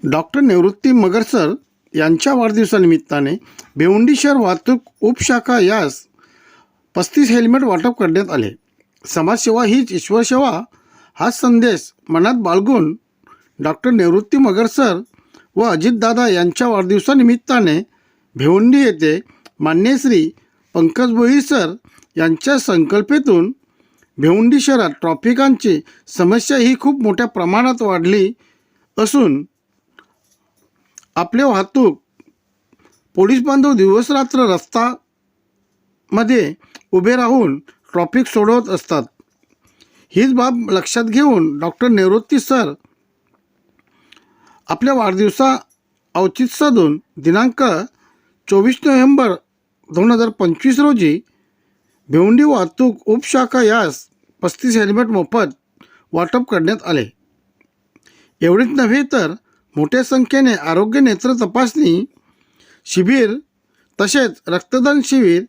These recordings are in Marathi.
डॉक्टर निवृत्ती मगर सर यांच्या वाढदिवसानिमित्ताने भिवंडी शहर वाहतूक उपशाखा यास 35 हेल्मेट वाटप करण्यात आले। समाजसेवा हीच ईश्वरसेवा हा संदेश मनात बाळगून डॉक्टर निवृत्ती मगर सर व अजितदादा यांच्या वाढदिवसानिमित्ताने भिवंडी येथे मान्य श्री पंकज भोईर सर यांच्या संकल्पनेतून भिवंडी शहरात ट्रॅफिकांची समस्या ही खूप मोठ्या प्रमाणात वाढली असून आपले वाहतूक पोलीस बांधव दिवसरात्र रस्त्यामध्ये उभे राहून ट्रॅफिक सोडवत असतात। हीच बाब लक्षात घेऊन डॉक्टर निवृत्ती सर आपल्या वाढदिवसा औचित्य साधून दिनांक 24 नोव्हेंबर 2025 रोजी भिवंडी वाहतूक उपशाखा यास 35 हेल्मेट मोफत वाटप करण्यात आले। एवढेच नव्हे तर मोठ्या संख्येने आरोग्य नेत्र तपासणी शिबिर तसेच रक्तदान शिबिर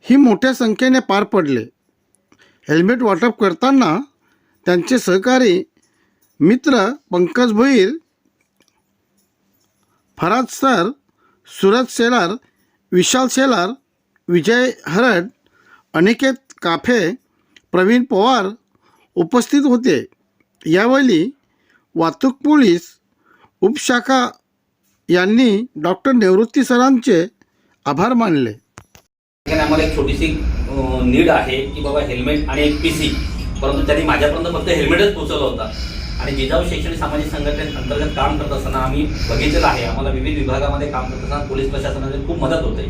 ही मोठ्या संख्येने पार पडले। हेल्मेट वाटप करताना त्यांचे सहकारी मित्र पंकज भोईर, फराज सर, सूरज शेलार, विशाल शेलार, विजय हरड, अनिकेत काफे, प्रवीण पवार उपस्थित होते। यावेळी वाहतूक पोलीस उपशाखा यांनी डॉक्टर निवृत्ती सरांचे आभार मानले। आम्हाला एक छोटीशी नीड आहे की बाबा हेल्मेट आणि एक PC, परंतु त्यांनी माझ्यापर्यंत फक्त हेल्मेटच पोहोचवला होता। आणि जिजाऊ शैक्षणिक सामाजिक संघटने अंतर्गत काम करत असताना आम्ही बघितलेलं आहे, आम्हाला विविध विभागामध्ये काम करत असताना पोलीस प्रशासनाची खूप मदत होते।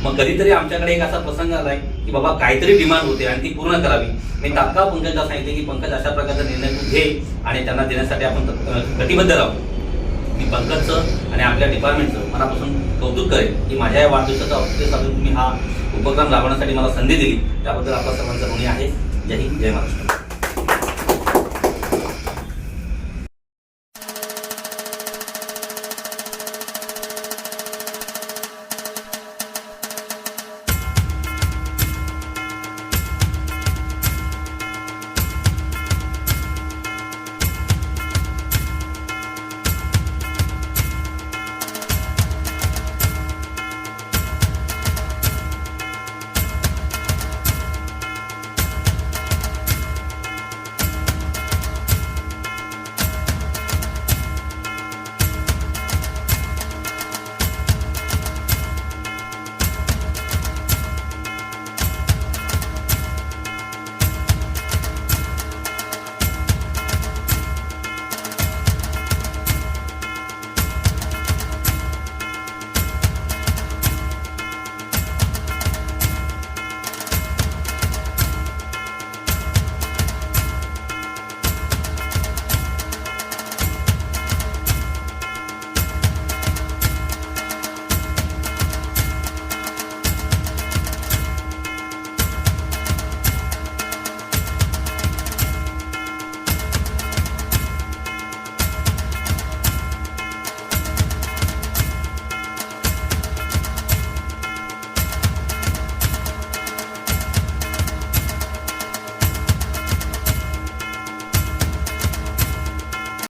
मग कधीतरी आमच्याकडे एक असा प्रसंग आला आहे की बाबा काहीतरी डिमांड होते आणि ती पूर्ण करावी। मी तात्काळ पंकजला सांगितले की पंकज अशा प्रकारचा निर्णय तू घे आणि त्यांना देण्यासाठी आपण कटिबद्ध राहू। मी पंकजचं आणि आपल्या डिपार्टमेंटचं मनापासून कौतुक करेन की माझ्या या वाढदिवसाचा औचित्य साधून तुम्ही हा उपक्रम राबवण्यासाठी मला संधी दिली, त्याबद्दल आपल्या सर्वांचा ऋणी आहे। जय हिंद, जय महाराष्ट्र।